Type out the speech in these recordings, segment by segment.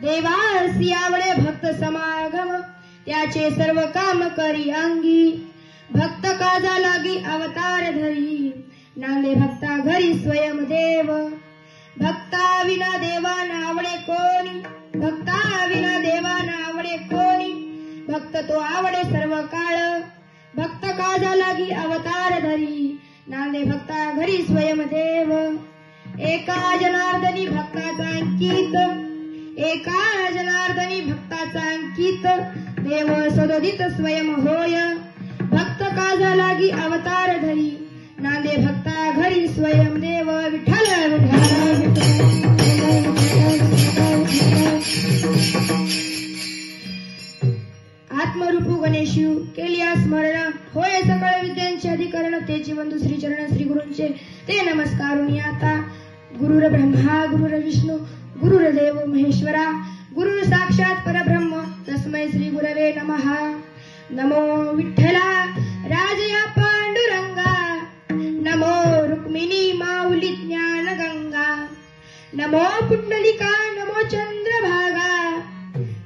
देवासी आवडे भक्त समागम त्याचे सर्व काम करी अंगी भक्त काजा लागी अवतार धरी नांदे भक्ता घरी स्वयं देव भक्ता विना देवा आवडे कोणी भक्ता विना देवा आवडे कोणी भक्त तो आवडे सर्व काळ भक्त काजा लागी अवतार धरी नांदे भक्ता घरी स्वयं देव एका जनार्दनी भक्ताचा अंकित एका जनार्दनी भक्ताचा अंकित देव सदोदित स्वयं होय भक्त काजा लागी अवतार धरी नांदे भक्ता घरी स्वयं देव विठ्ठल आत्मरूपू गणेशू केलिया स्मरण होय सकळ विद्यांचे अधिकरण ते जीवन दुसरी चरण श्री गुरूंचे ते नमस्कारुनी आता गुरुर ब्रह्मा गुरुर विष्णू गुरुर्देव महेश्वरा गुरुर साक्षात परब्रह्म तस्मै श्री गुरवे नमः नमो विठ्ठला राजया पांडुरंगा नमो रुक्मिणी माऊली ज्ञान गंगा नमो पुंडलिका नमो चंद्रभागा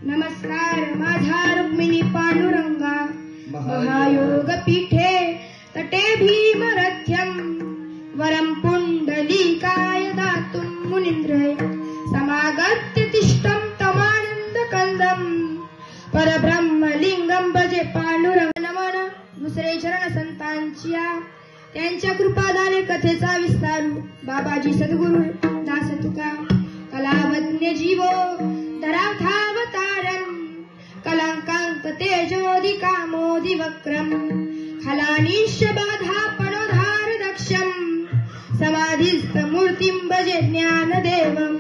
नमस्कार माझा रुक्मिणी पांडुरंगा महायोग पीठे तटे भीमरथ्यम वरम पुंडलिकाय दातुं मुनींद्रय समागत्य तिष्ठं तमानंद कंदम परब्रह्मलिंगम भजे पांडुरंग नमन दुसरे चरण संतांच्या त्यांच्या कृपादाने कथेचा विस्तारू बाबाजी सद्गुरु दास तुका कलावज्ञ जीवो धरावतारम कलंकांक तेजोदि कामोदि वक्रम खलानिश बाधा पणोधार दक्षम समाधिस्थ मूर्तिं भजे ज्ञानदेवम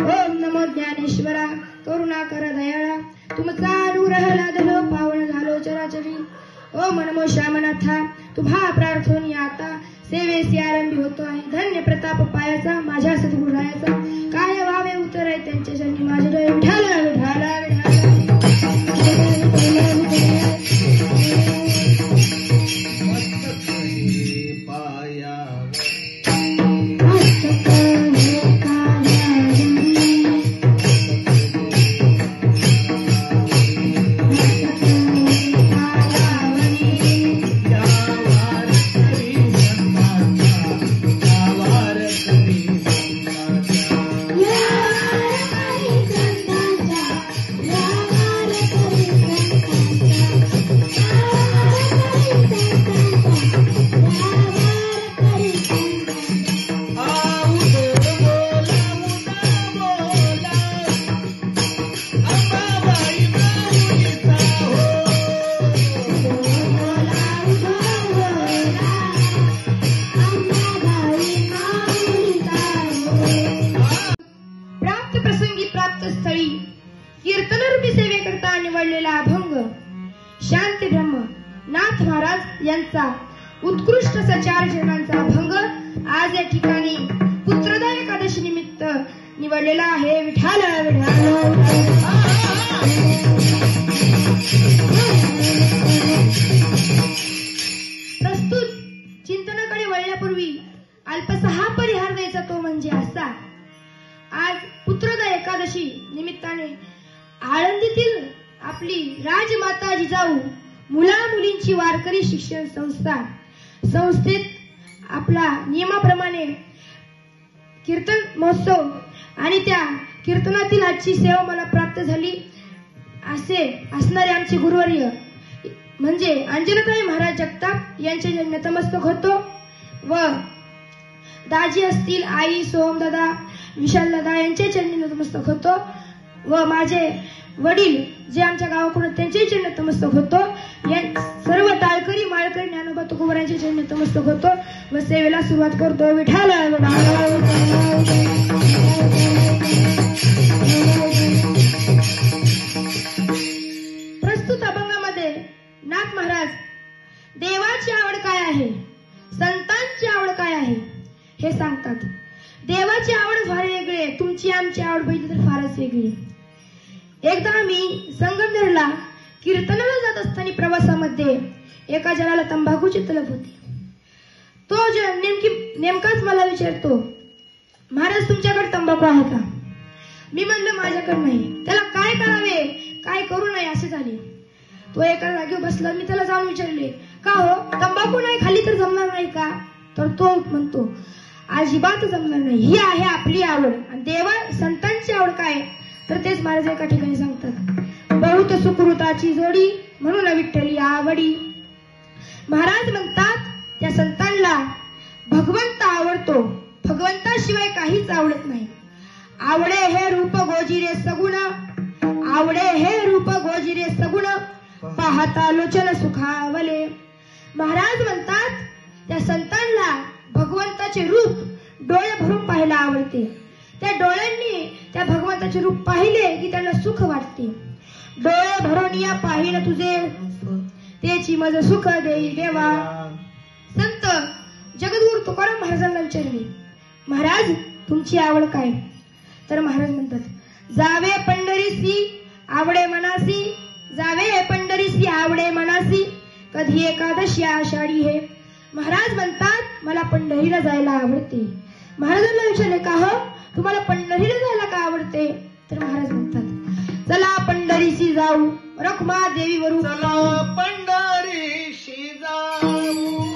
ओम नमो ज्ञानेश्वरा करुणाकर दयाळा तुमचा अनुग्रह लादलो पावन झालो चराचरी ओम नमो श्यामनाथा तुम्हा प्रार्थोनी आता सेवेसी आरंभी होतो आहे धन्य प्रताप पायाचा माझ्या सद्गुरुरायाचा काय व्हावे उत्तर आहे त्यांच्या चरणी माझे विठाला विठाला शांती ब्रह्म नाथ महाराज यांचा उत्कृष्ट सचार जीवनाचा अभंग आज या ठिकाणी पुत्रदा एकादशी निमित्त निवडलेला आहे विठाल प्रस्तुत चिंतनाकडे वळण्यापूर्वी अल्पसा हा परिहार द्यायचा तो म्हणजे असा आज पुत्रदा एकादशी निमित्ताने आळंदीतील आपली राजमाता जिजाऊ मुला मुलींची वारकरी शिक्षण संस्थेत आपला नियमाप्रमाणे कीर्तन महोत्सव आणि त्या कीर्तनातील आजची सेवा मला प्राप्त झाली असे असणारे आमचे गुरुवर्य म्हणजे अंजनताई महाराज जगताप यांच्या नतमस्तक होतो व दाजी असतील आई सोहमदादा विशालदादा यांच्या चरणी नतमस्तक होतो व माझे वडील जे आमच्या गावाकडून त्यांच्याही चरणी नतमस्तक होतो या सर्व टाळकरी माळकरी ज्ञानोबा तुकोबारांच्या चरणी नतमस्तक होतो व सेवेला सुरुवात करतो विठाल प्रस्तुत अभंगामध्ये नाथ महाराज देवाची आवड काय आहे संतांची आवड काय आहे हे सांगतात देवाची आवड फार वेगळी आहे तुमची आमची आवड बघितली तर फारच वेगळी आहे एकदा मी संगमनेरला कीर्तनाला जात असताना प्रवासामध्ये एका जणाला तंबाखूची तलफ होती तो नेमकाच मला विचारतो महाराज तुमच्याकडे तंबाखू आहे का मी म्हणलं माझ्याकडे नाही. त्याला काय करावे काय करू नये असे झाले. तो एका जागेवर बसला. मी त्याला जाऊन विचारले, का हो तंबाखू नाही खाली तर जमणार नाही का? तर तो म्हणतो, अजिबात जमणार नाही. ही आहे आपली आवड. आणि देवा संतांची आवड काय तर तेच महाराज एका ठिकाणी सांगतात, बहुत सुकृताची जोडी म्हणून विठ्ठली आवडी. महाराज म्हणतात त्या संतांना भगवंत आवडतो, भगवंताशिवाय काहीच आवडत नाही. आवडे हे रूप गोजिरे सगुण, आवडे हे रूप गोजिरे सगुण, पाहता लोचन सुखावले. महाराज म्हणतात त्या संतांना भगवंताचे रूप डोळे भरून पाहायला आवडते. त्या डोळ्यांनी त्या भगवंताचे रूप पाहिले की त्यांना सुख वाटते. डोळे भरून या पाहिन तुझे, त्याची मज सुख देईल देवा. संत जगद्गुरु तुकाराम महाराजांना विचारले, महाराज तुमची आवड काय? तर महाराज म्हणतात, जावे पंढरीसी आवडे मनासी, जावे पंढरीसी आवडे मनासी, कधी एकादशी आषाढी हे. महाराज म्हणतात मला पंढरीला जायला आवडते. महाराजांना विचारले, का हो तुम्हाला पंढरीला जायला का आवडते? तर महाराज म्हणतात, चला पंढरीशी जाऊ, रखमा देवी वरू. चला पंढरीशी जाऊ,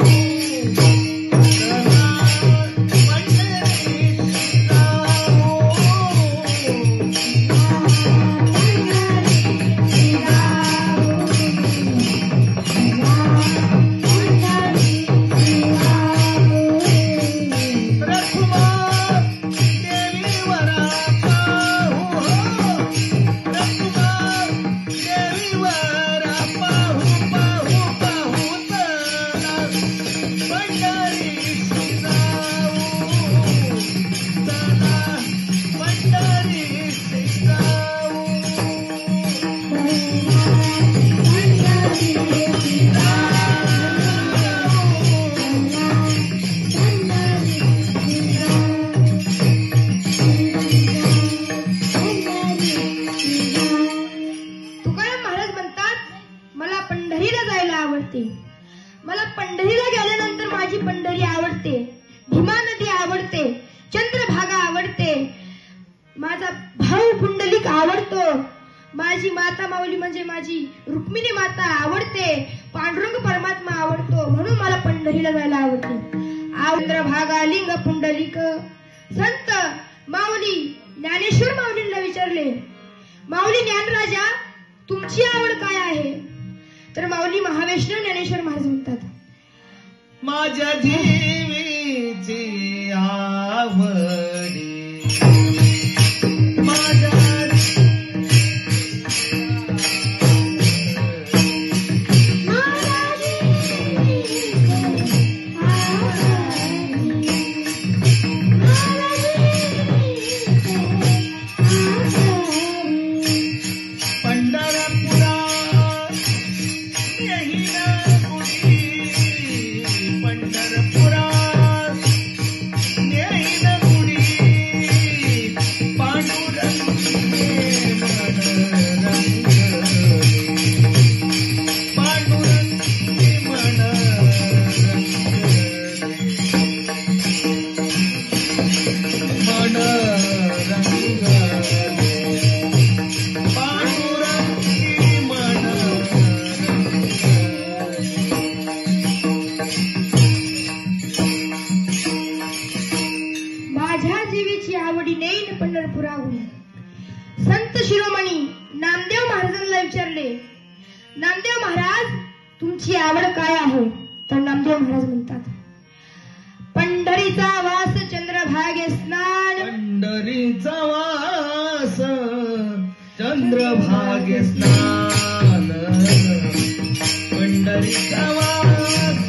मला पंढरीला गेल्यानंतर माझी पंढरी आवडते, भीमा नदी आवडते, चंद्रभागा आवडते, माझा भाऊ पुंडलिक आवडतो, माझी माता माऊली म्हणजे माझी रुक्मिणी माता आवडते, पांडुरंग परमात्मा आवडतो, म्हणून मला पंढरीला जायला आवडते. चंद्रभागा लिंग पुंडलिक. संत माऊली ज्ञानेश्वर माऊलींना विचारले, माऊली ज्ञानराजा तुमची आवड काय आहे? तर माऊली महावैष्णव ज्ञानेश्वर महाराज म्हणतात, माझ्या जीवीची आवडी, माझ्या संत शिरोमणी नामदेव महाराजांना विचारले, नामदेव महाराज तुमची आवड काय आहे? तर नामदेव महाराज म्हणतात, पंढरीचा वास चंद्रभागे स्नान, पंढरीचा वास चंद्रभागे स्नान, पंढरीचा वास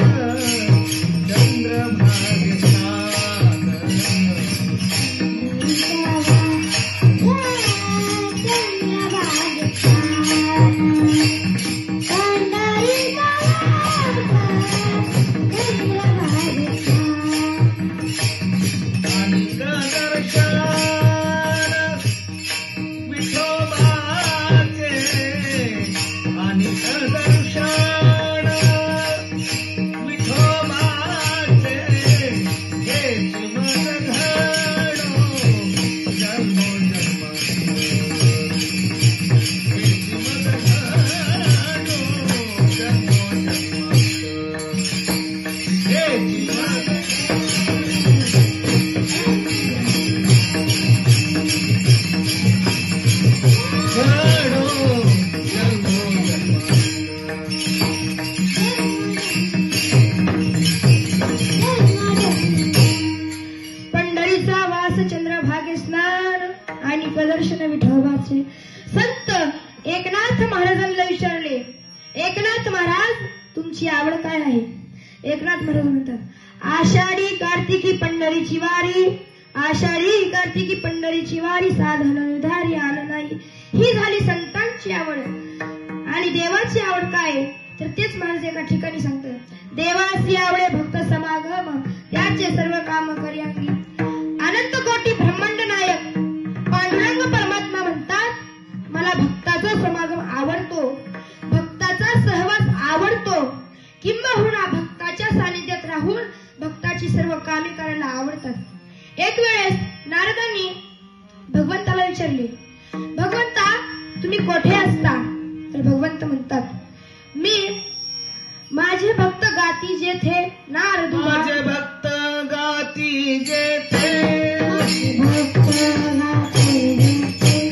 चंद्रभागे स्नान, नावाचे संत एकनाथ महाराजांना विचारले, एकनाथ महाराज तुमची आवड काय आहे? एकनाथ महाराज म्हणतात, आषाढी कार्तिकी पंढरीची वारी, आषाढी कार्तिकी पंढरीची वारी, साधन उधारी आलं नाही. ही झाली संतांची आवड. आणि देवाची आवड काय? तर तेच महाराज एका ठिकाणी सांगतात, देवाची आवडे भक्त समागम, त्याचे सर्व काम करी अंगी. अनंत कोटी ब्रह्मांड नायक पांडुरंग परमात्मा म्हणतात, मला भक्ताचा समागम आवडतो, भक्ताचा सहवास आवडतो, किंबहुना भक्ताच्या सानिध्यात राहून भक्ताची सर्व कामे करायला आवडतात. एक वेळेस नारदांनी भगवंताला विचारले, भगवंता तुम्ही कोठे असता? तर भगवंत म्हणतात, मी माझे भक्त गाती जेथे नारद माझे भक्त गाती जेथे, भक्त गाती जेथे,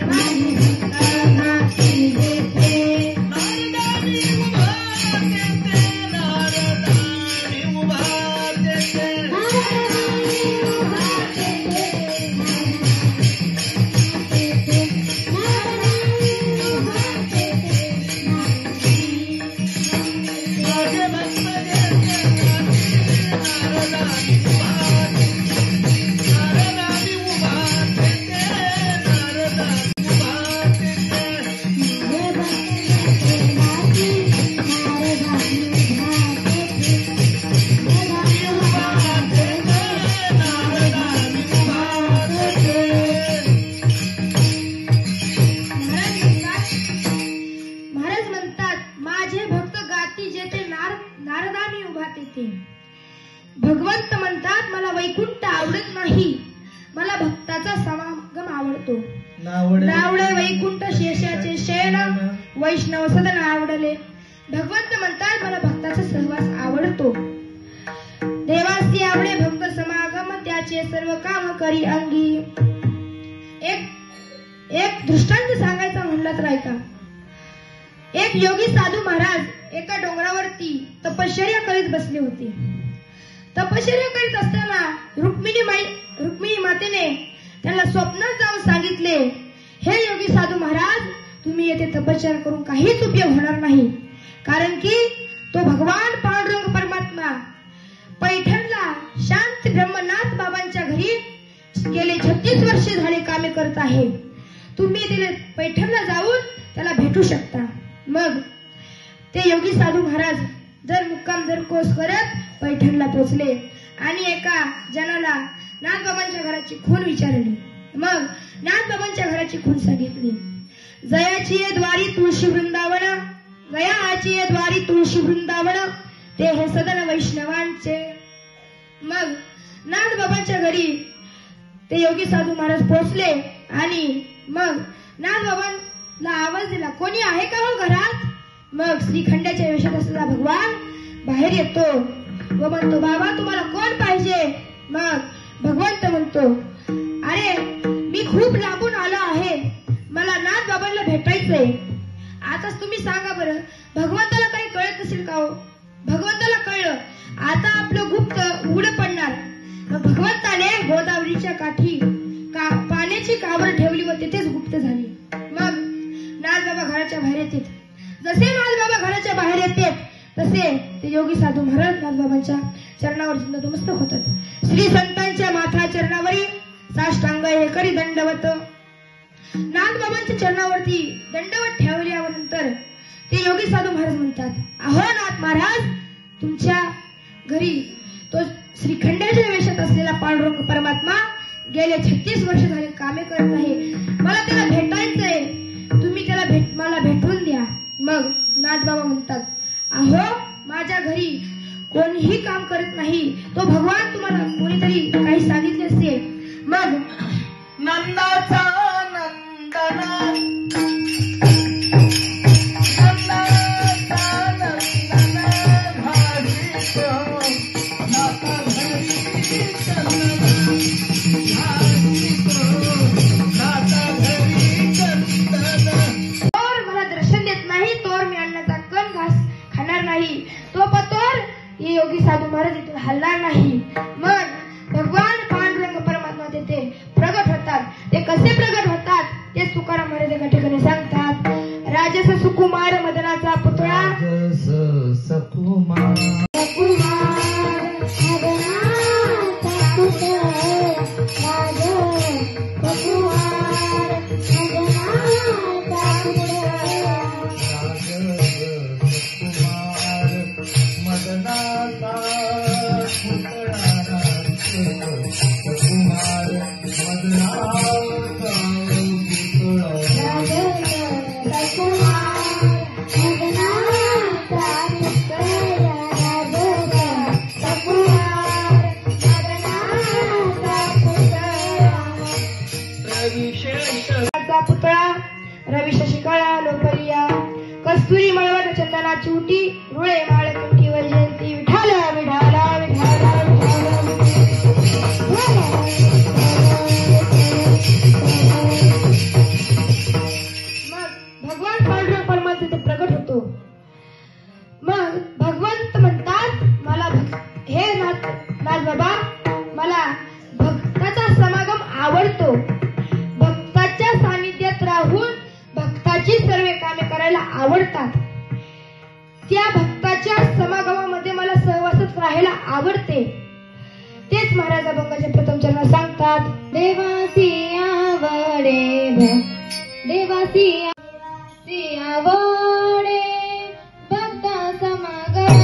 माझे भक्त गाती जेथे, माझे भक्त गाती जेथे, नारदानी उभा तेथे, नारदानी उभा तेथे, माझे भक्त जेथे नारदानी उभा तेथे, नारदानी उभा तेथे, नारदानी उभा तेथे, महाराज म्हणतात, माझे भक्त गाती जेथे नारदानी उभा तेथे. भगवंत म्हणतात, मला वैकुंठ आवडत नाही, मला भक्ताचा समागम आवडतो. नावडे वैकुंठ शेषाचे शयन, वैष्णव सदन आवडले. भगवंत म्हणतात, मला भक्ताचा सहवास आवडतो. देवासी आवडे भक्त समागम, त्याचे सर्व काम करी अंगी. एक दृष्टांत सांगायचा म्हणलं तर ऐका. एक योगी साधू महाराज एका डोंगरावरती तपश्चर्या करीत बसले होते. तपश्चर्या करीत असताना रुक्मिणी मातेने त्यांना स्वप्नात जाऊन सांगितले, हे योगी साधू महाराज, तुम्ही येथे तपश्चर्या करून काहीच उपयोग होणार नाही, कारण की तो भगवान पांडुरंग परमात्मा पैठणला शांत ब्रह्मनाथ बाबांच्या घरी गेले 36 वर्षे झाले कामे करत आहे. तुम्ही तिथे पैठणला जाऊन त्याला भेटू शकता. मग ते योगी साधू महाराज दर मुक्काम दर कोस करत पैठणला पोहोचले आणि एका जनाला नाथबाबांच्या घराची खूण विचारली. मग नाथबाबांच्या घराची खूण सांगितली. जयाची ये द्वारी तुळशी वृंदावन, जयाची ये द्वारी तुळशी वृंदावन, ते हे सदन वैष्णवांचे. मग नाथबाबांच्या घरी ते योगी साधू महाराज पोहोचले आणि मग नाथबाबांना आवाज दिला, कोणी आहे का हो घरात? मग श्रीखंडाच्या वेशात असलेला भगवान बाहेर येतो व म्हणतो, बाबा तुम्हाला कोण पाहिजे? मग भगवंत म्हणतो, अरे मी खूप लांबून आलो आहे, मला नाथबाबांना भेटायचंय. आताच तुम्ही सांगा बरं, भगवंताला काही कळत नसेल का हो? भगवंताला कळलं, आता आपलं गुप्त उघड पडणार. मग भगवंताने गोदावरीच्या काठी पाण्याची कावर ठेवली व तिथेच गुप्त झाली. मग नाथबाबा घराच्या बाहेर येतात. जसे नाथबाबा घराच्या बाहेर येतात तसे ते योगी साधू महाराज नाथबाबांच्या चरणावर नतमस्तक होतात. श्री संतांच्या माथा चरणावरी साष्टांग हे करी दंडवत. नाथबाबांच्या चरणावरती दंडवत ठेवल्यानंतर ते योगी साधू महाराज म्हणतात, अहो नाथ महाराज, तुमच्या घरी तो श्रीखंडाच्या वेशात असलेला पांडुरंग परमात्मा गेले 36 वर्ष झाले कामे करत आहे, मला त्याला भेटायचंय, तुम्ही त्याला मला भेटून द्या. मग नाथबाबा म्हणतात, अहो माझ्या घरी कोणीही काम करत नाही, तो भगवान तुम्हाला कोणीतरी काही सांगितले असेल. मग नंदाचा नंदना, मला दर्शन देत नाही तोर मी अन्नाचा कण घास खाणार नाही, तो पतोर हे योगी साधू महाराज इथून हलणार नाही. मग भगवान पांडुरंग परमात्मा तेथे पुतळा सकुमार मदनाचा कुमार पुतळा रवी शशिकळा लोकरिया कस्तुरी मळवट चंदनाची उटी रुळे माळकुंठी वैजयंती विठाला विठाला विठाला मग भगवान पांडुरंग परमात्मा तिथे प्रकट होतो. मग भगवंत म्हणतात मला हे नाथ बाबा मला भक्ताचा समागम आवडतो. भक्ताच्या सानिध्यात राहून भक्ताची सर्व कामे करायला आवडतात. त्या भक्ताच्या समागमामध्ये मला सहवासात राहायला आवडते. तेच महाराज अभंगाच्या प्रथम चरणात सांगतात. देवासी आवडे देवासी आवडे भक्ता समागम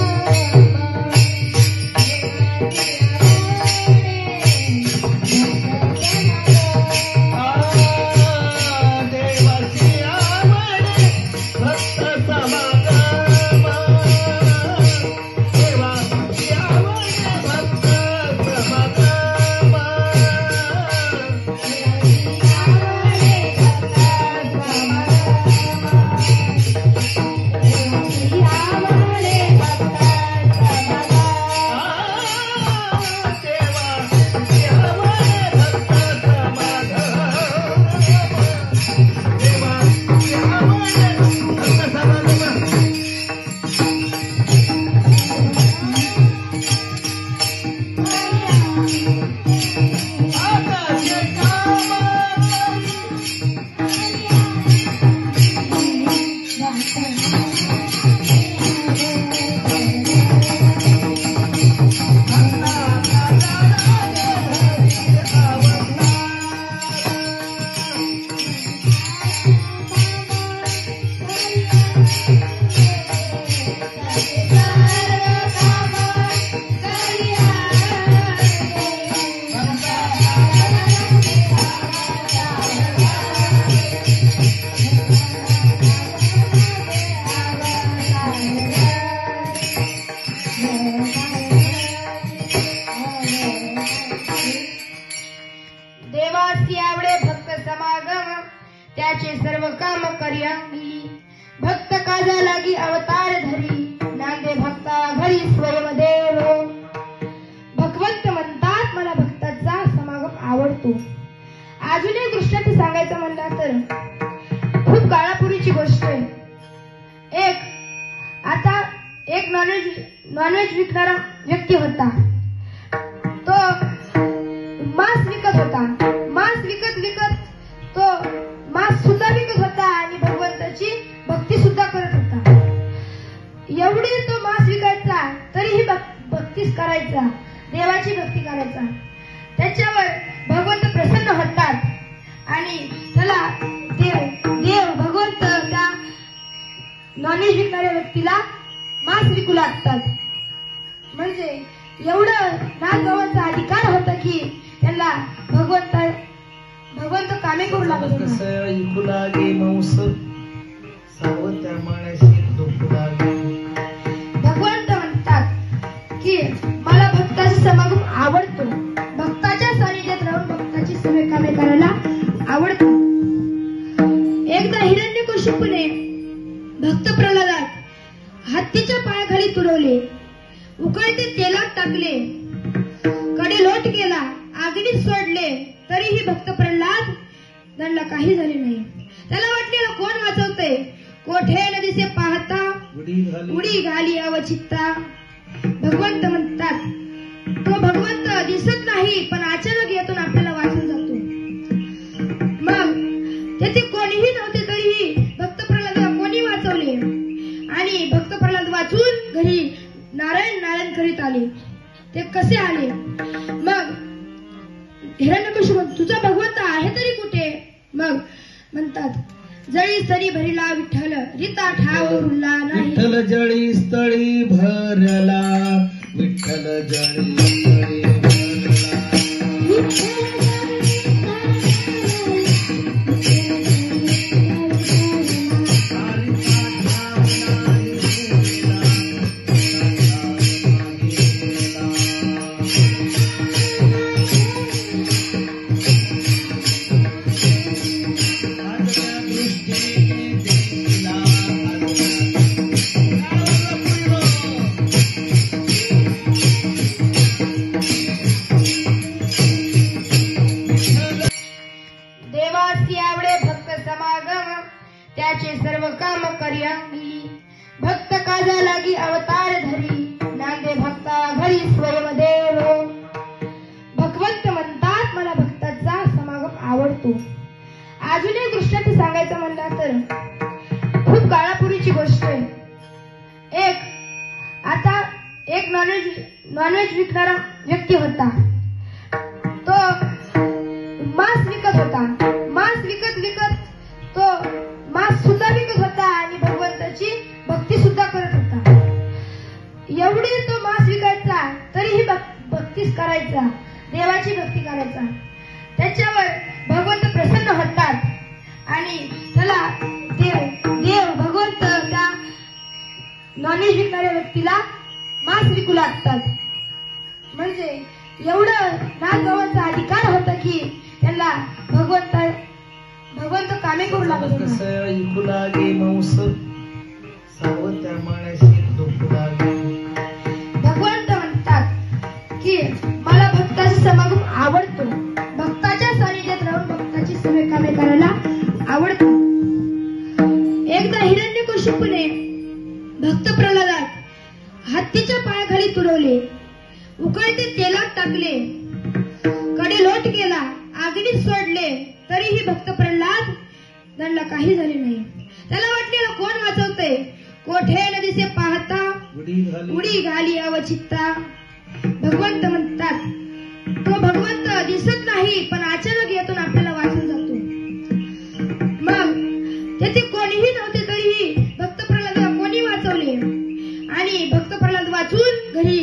देवासी आवडे भक्त समागम त्याचे सर्व काम करी अंगी भक्त काजा लागी अवतार धरी नांदे भक्ता घरी स्वयंदेव. भगवंत म्हणतात मला भक्ताचा समागम आवडतो. अजून एक दृष्टांत सांगायचं म्हणलं तर खूप काळापूर्वीची गोष्ट आहे. एक नॉनव्हेज विकणारा व्यक्ती होता. तो मांस विकत होता. मांस विकत तो मांस सुद्धा विकत होता आणि भगवंताची भक्ती सुद्धा करत होता. एवढी तो मांस विकायचा तरीही भक्तीच करायचा, देवाची भक्ती करायचा. त्याच्यावर भगवंत प्रसन्न होतात आणि त्याला देव भगवंत त्या नॉनव्हेज विकणाऱ्या व्यक्तीला मांस विकू लागतात. म्हणजे एवढं नाथबाबांचा अधिकार होता की त्यांना भगवंत कामे करू लागत होता. ऐकू लागे मांस सर्व त्या माण्याशी डोकू लागे. भगवंत म्हणतात की मला भक्ताचा समागम आवडतो. भक्ताच्या सानिध्यात राहून भक्ताची सर्व कामे करायला आवडतो. एकदा हिरण्यकशिपूने भक्त प्रल्हादात हत्तीच्या पायाखाली तुडवले, उकळते तेलात टाकले, कडे लोट केला, अग्नीत सोडले तरीही भक्त प्रल्हाद त्यांना काही झाले नाही. त्याला वाटलेलं कोण वाचवतंय. कोठे नदीचे पाहता उडी घाली अवचित्ता. भगवंत म्हणतात तो भगवंत दिसत नाही पण अचानक येतून आपल्याला वाचून जातो. मग तेथे कोणीही नव्हते तरीही भक्त प्रल्हादाला कोणी वाचवले आणि जळी सरी भरिला विठ्ठल रीता ठाव रुळला नाही. विठ्ठल जळी स्थळी भरला, विठ्ठल जळी स्थळी भरला. देवासी आवडे भक्त समागम त्याचे सर्व काम करियांगी. भक्त काजा लागी अवतार धरी नांदे भक्ता घरी स्वयंदेव. भगवंत म्हणतात मला भक्ताचा समागम आवडतो. अजून एक दृष्टांत सांगायचं म्हणलं तर खूप काळापूर्वीची गोष्ट आहे. एक नॉनव्हेज विकणारा व्यक्ती होता. तो मांस विकत होता. मांस विकत तो मांस सुद्धा विकत होता आणि भगवंताची भक्ती सुद्धा करत होता. एवढी तो मांस विकायचा तरीही भक्तीच करायचा, देवाची भक्ती करायचा. त्याच्यावर भगवंत प्रसन्न होतात आणि त्याला देव भगवंत त्या नॉनव्हेज विकणाऱ्या व्यक्तीला मांस विकू लागतात. म्हणजे एवढं नागभावांचा अधिकार होता की त्यांना भगवंत कामे करू लागत होता. कसं ऐकू लागे मांस सर्व त्या माणशी डोकू लागे. भगवंत म्हणतात की मला भक्ताचा समागम आवडतो. भक्ताच्या सानिध्यात राहून भक्ताची सर्व कामे करायला आवडतो. एकदा हिरण्यकशिपूने भक्त प्रल्हादात हत्तीच्या पायाखाली तुडवले, उकळते तेलात टाकले, कडे लोट केला, अग्नीत सोडले तरीही भक्त प्रल्हाद त्यांना काही झाले नाही. त्याला वाटलेलं कोण वाचवतंय. कोठे नदीचे पाहता उडी घाली अवचित्ता. भगवंत म्हणतात तो भगवंत दिसत नाही पण अचानक येतून आपल्याला वाचून जातो. मग तेथे कोणीही नव्हते तरीही भक्त प्रल्हादाला कोणी वाचवले आणि भक्त प्रल्हाद वाचून घरी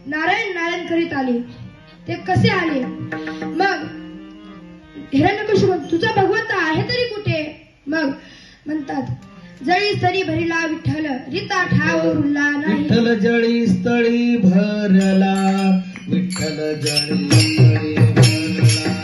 नारायण नारायण करीत आले. ते कसे आले. मग हिरण्यकशिपू तुझा भगवंत आहे तरी कुठे. मग म्हणतात जळी सरी भरिला विठ्ठल रीता ठाव रुळला नाही. विठ्ठल जळी स्थळी भरला, विठ्ठल जळी स्थळी भरला.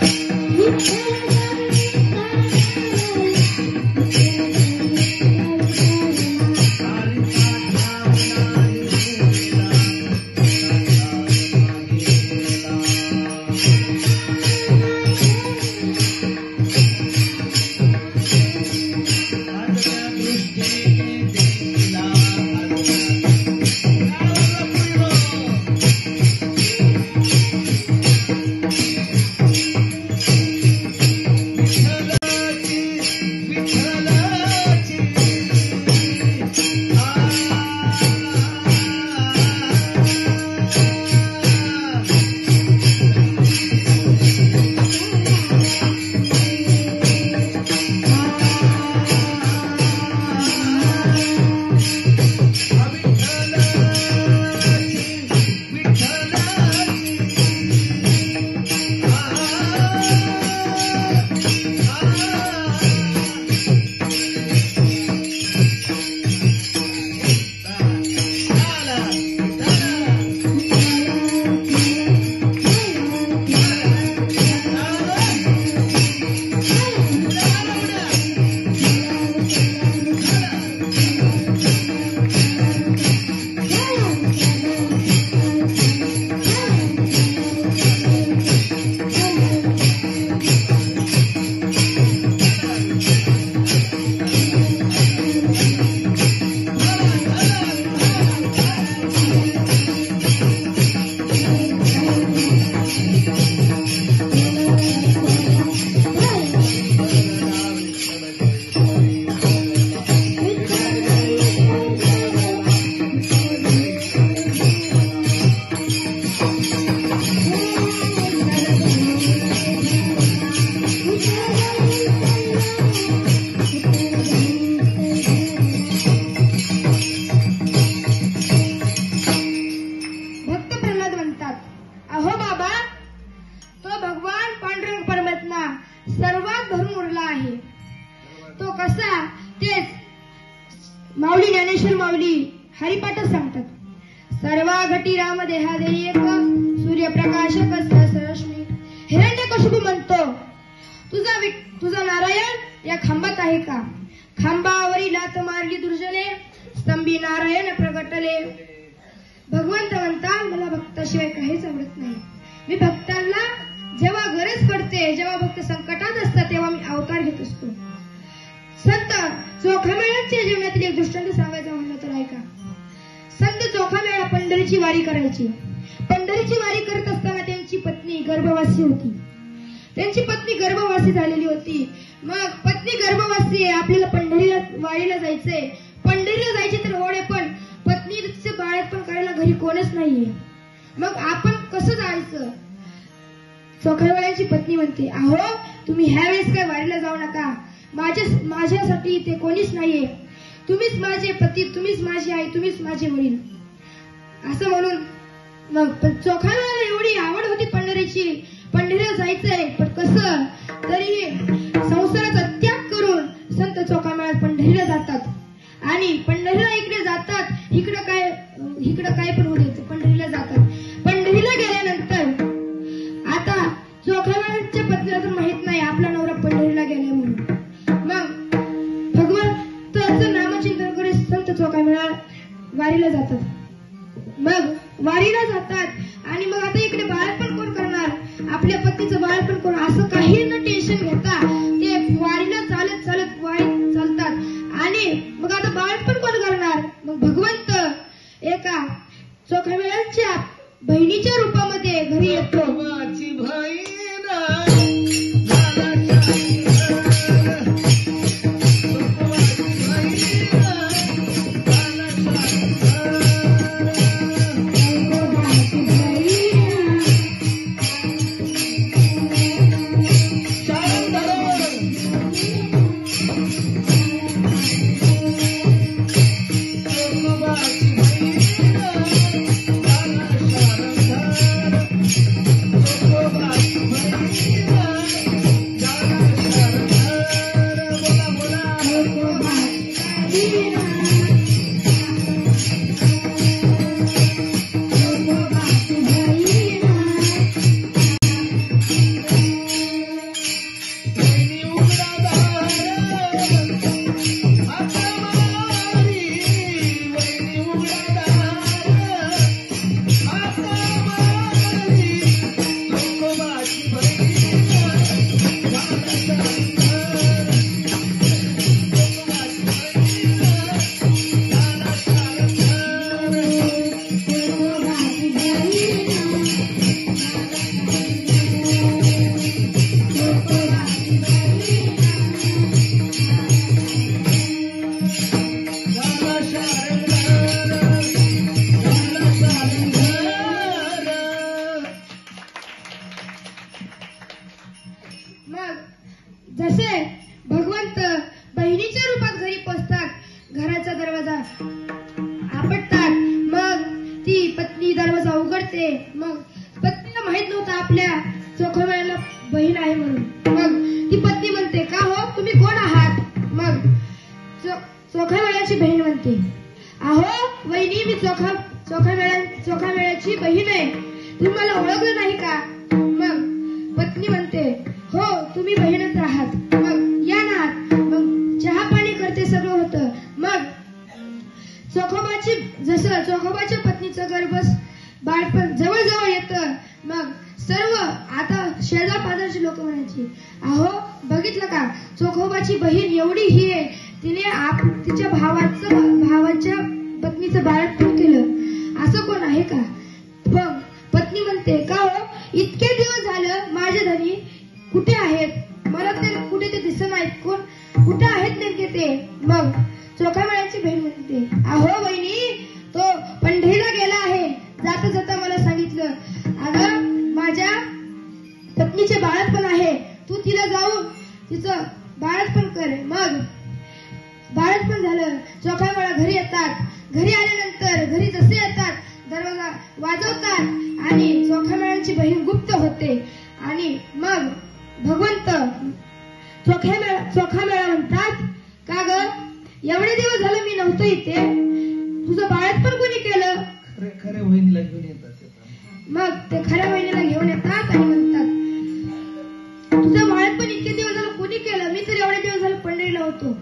करून उरला आहे. तो कसा तेच माऊली ज्ञानेश्वर माऊली हरिपाठच सांगतात. सर्वा घटी राम देहा देई एक सूर्यप्रकाश रश्मी. हिरण्यकशिपू म्हणतो तुझा नारायण या खांबात आहे का? खांबावरी लात मारली दुर्जने स्तंभी नारायण प्रगटले. भगवंत म्हणता मला भक्ताशिवाय काहीच आवडत नाही. मी भक्तांना जेव्हा गरज पडते, जेव्हा भक्त संकटात असतात तेव्हा मी अवतार घेत असतो. संत चोखामेळ्यांच्या जीवनातील एक दृष्टांत सांगायचं म्हणलं तर ऐका. संत चोखामेळा पंढरीची वारी करायची. पंढरीची वारी करत असताना त्यांची पत्नी गर्भवासी होती. त्यांची पत्नी गर्भवासी झालेली होती. मग पत्नी गर्भवासी आहे, आपल्याला पंढरीला वारीला जायचंय. पंढरीला जायचे तर ओढे, पण पत्नीचे बाळपण करायला घरी कोणच नाहीये. मग आपण कसं जायचं? चोखामेळ्यांची पत्नी म्हणते, अहो तुम्ही ह्या वेळेस काय वारीला जाऊ नका. माझ्यासाठी इथे कोणीच नाहीये. तुम्हीच माझे पती, तुम्हीच माझी आई, तुम्हीच माझे वडील. असं म्हणून मग चोखामेळ्याला एवढी आवड होती पंढरीची. पंढरीला जायचंय, पण कसं तरी संसाराचा त्याग करून संत चोखामेळ्यात पंढरीला जातात. आणि पंढरीला इकडे जातात, इकडं काय पण होऊ देत, पंढरीला जातात. पंढरीला गेल्यानंतर आता चोखामेळ्याच्या पत्नीला तर माहित नाही आपला नवरा पंढरीला गेला म्हणून. मग भगवंताचं नामचिंतन करीत संत चोखामेळा वारीला जातात. मग वारीला जातात आणि मग आता इकडे बाळपण कोण करणार? आपल्या पत्नीचं बाळपण कोण? असं काही न टेन्शन घेता ते वारीला चालत चालत वारीत चालतात. आणि मग आता बाळपण कोण करणार? मग भगवंत एका चोखामेळ्यांच्या बहिणीच्या रूपामध्ये घरी येतो. जसे भगवंत बहिणीच्या रूपात घरी पोचतात, घराचा दरवाजा आपटतात. मग ती पत्नी दरवाजा उघडते. मग पत्नीला माहित नव्हतं आपल्या चोखामेळ्याला बहीण आहे म्हणून. मग ती पत्नी म्हणते, का हो तुम्ही कोण आहात? मग चोखामेळ्याची बहीण म्हणते, अहो वहिनी मी चोखामेळ्याची बहीण आहे, तुम्ही मला ओळखलं नाही का? मग पत्नी म्हणते, हो तुम्ही बहीणच आहात. मग या ना, मग चहा पाणी करते, सगळं होतं. मग चोखोबाच्या पत्नीचं गर्भस बाळपण जवळ जवळ येतं. मग सर्व आता शेजार पाजारची लोक म्हणायची, अहो बघितलं का चोखोबाची बहीण एवढी ही आहे, तिने तिच्या भावाच्या पत्नीचं बाळपण केलं, असं कोण आहे का? मग पत्नी म्हणते, का हो इतके दिवस झालं माझे धनी कुठे आहेत? मला ते कुठे ते दिसत नाहीत, कोण कुठे आहेत नेमके ते? मग चोखामेळ्याची बहीण म्हणते, अहो बहिणी तो पंढरीला गेला आहे, जाता जाता मला सांगितलं, अगं माझ्या पत्नीचे बाळपण आहे, तू तिला जाऊन तिचं बाळपण कर. मग बाळपण झालं, चोखामेळा घरी येतात. घरी आल्यानंतर घरी जसे येतात दरवाजा वाजवतात आणि चोखामेळ्याची बहीण गुप्त होते. आणि मग भगवंत चोखा मेळा म्हणतात. का ग एवढे दिवस झाले मी नव्हतो इथे, तुझं बाळातपण कोणी केलं? खऱ्या बहिणीला घेऊन येतात ते. मग ते खऱ्या बहिणीला घेऊन येतात आणि म्हणतात तुझं बाळातपण इतके दिवस झालं कोणी केलं? मी तर एवढे दिवस झालं पंढरीला होतो.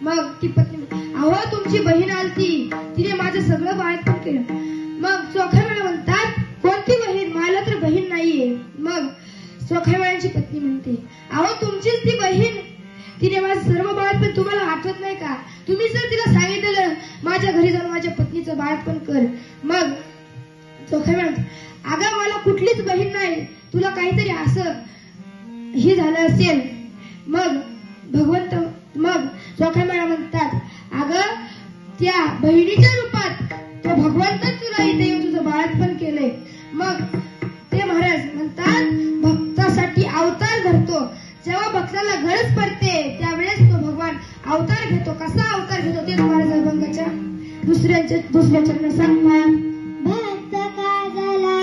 मग ती पत्नी अहो तुमची बहीण आलती, तिने माझं सगळं बाळातपण केलं. मग चोखामेळा म्हणतात कोणती बहीण? मला तर बहीण नाहीये. मग चोखामेळ्यांची पत्नी म्हणते अहो तुमचीच ती बहीण, तिने माझं सर्व बाळातपण तुम्हाला आठवत नाही का? तुम्ही जर तिला सांगितलेलं माझ्या घरी जाऊन माझ्या पत्नीचं बाळातपण कर. मग चोखामेळा अगं मला कुठलीच बहीण नाही, तुला काहीतरी असं हे झालं असेल. मग चोखामेळा म्हणतात अगं त्या बहिणीच्या रूपात तो भगवंतच तुला इथे येऊन तुझं बाळातपण केलंय. मग ते महाराज म्हणतात भक्तासाठी अवतार धरतो, जेव्हा भक्ताला गरज पडते त्यावेळेस तो भगवान अवतार घेतो. कसा अवतार घेतो ते महाराज अभंगाच्या दुसऱ्या चरणात सांगतात. भक्त काजला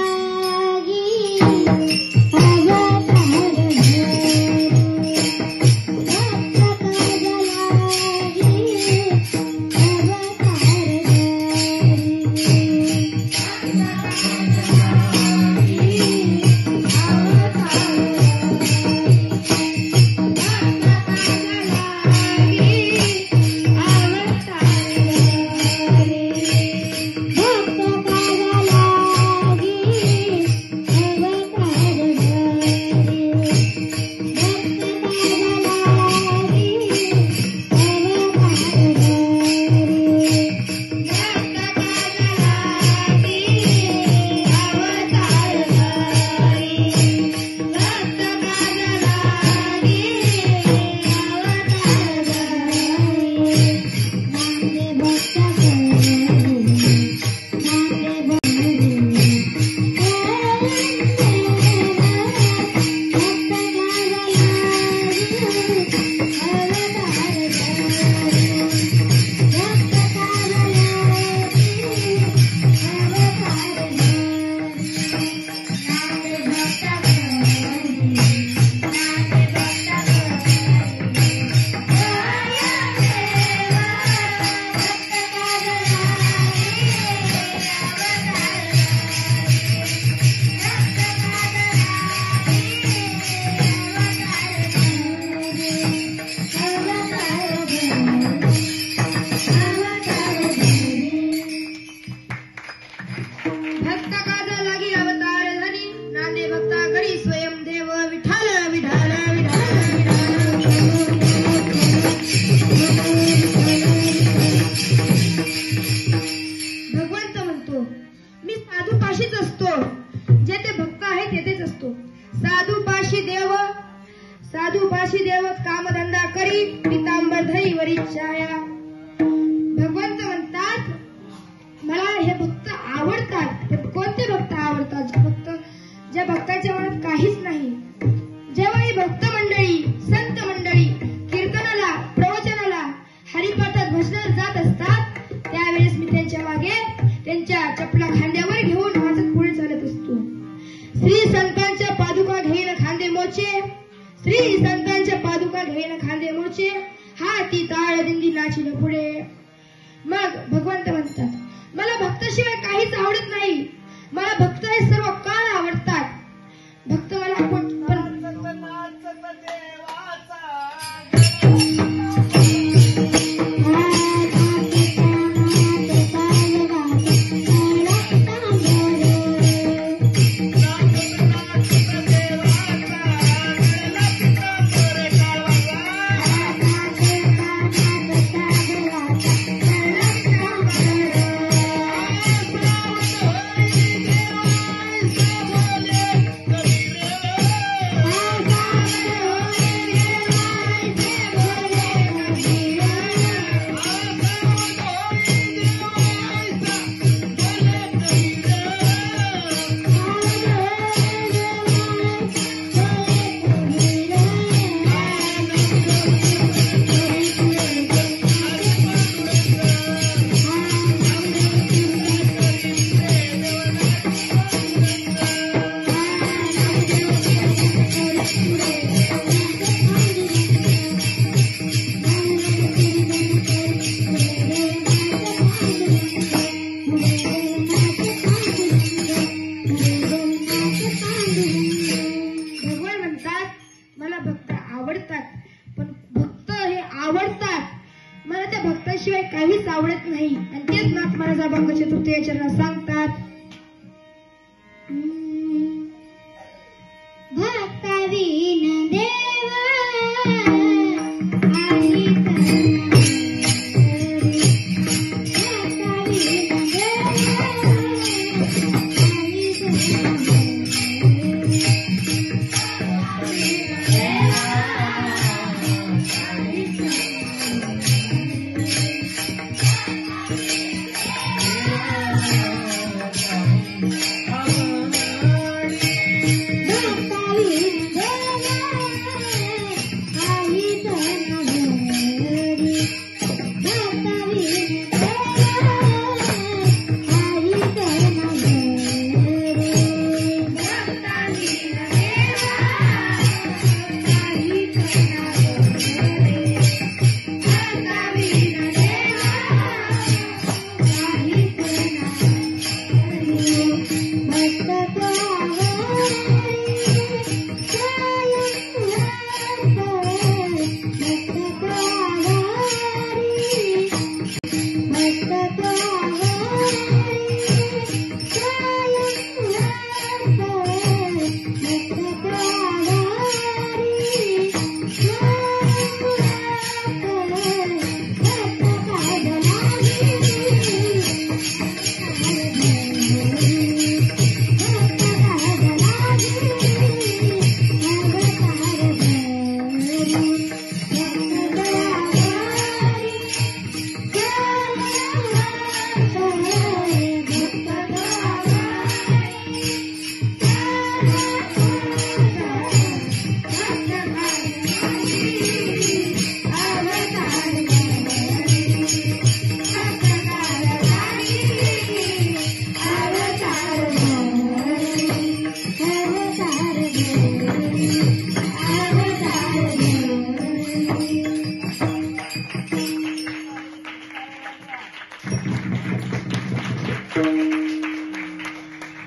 साधूपाशी देव कामधंदा करी पितांबर धरी वरी छाया. भगवंत म्हणतात मला हे भक्त आवडतात. ते कोणते भक्त आवडतात? ज्या भक्ताच्या मनात काहीच नाही. जेव्हा ही भक्त मंडळी संत मंडळी कीर्तनाला प्रवचनाला हरिपाठात भजनात जात असतात त्यावेळेस मी त्यांच्या मागे त्यांच्या चपला खांद्यावर घेऊन वाजत पुढे चालत असतो. श्री संतांच्या पादुका घेईन खांदे मोचे, श्री संतांच्या पादुका घेईन खांदे मोचे, हाती ताळ दिंडी नाचीन पुढे. मग भगवंत म्हणतात मला भक्ताशिवाय काहीच आवडत नाही. मला भक्त हे सर्व काळ आवडतात. भक्त मला पण आवडतात, पण भक्त हे आवडतात. मला त्या भक्ताशिवाय काहीच आवडत नाही. आणि तेच नाथ महाराज अभंग चतुर्थी चरणात सांगतात. भक्ताविन देवा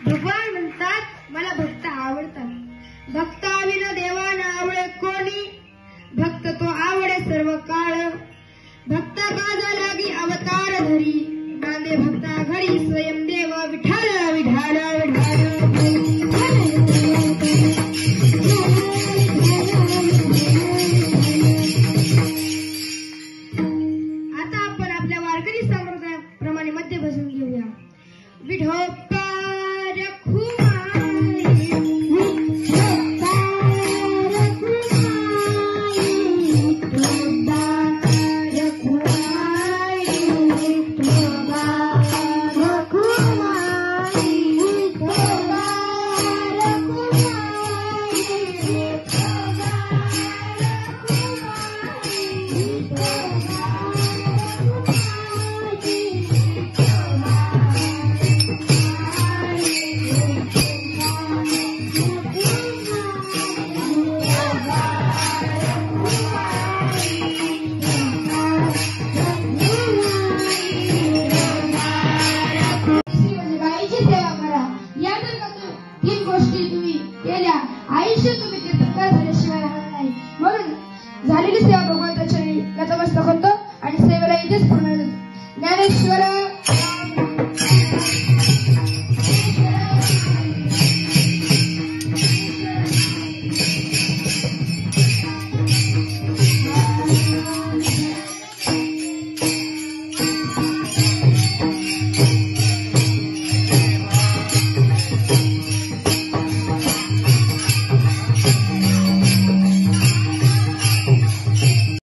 भगवान म्हणतात मला भक्त आवडतात. भक्ताविना देवा न आवडे कोणी, भक्त तो आवडे सर्व काळ. भक्त काजा लागी अवतार धरी, नांदे भक्ता घरी स्वयं देव विठाल विठाल विठाल. आता आपण आपल्या वारकरी संप्रदायाप्रमाणे मध्य भजन घेऊया. विठोबा आयुष्य तुम्ही तीर्थंकर झाल्याशिवाय राहणार नाही. म्हणून झालेली सेवा भगवंताच्या नतमस्तक होतो आणि सेवेला इथेच पूर्ण ज्ञानेश्वर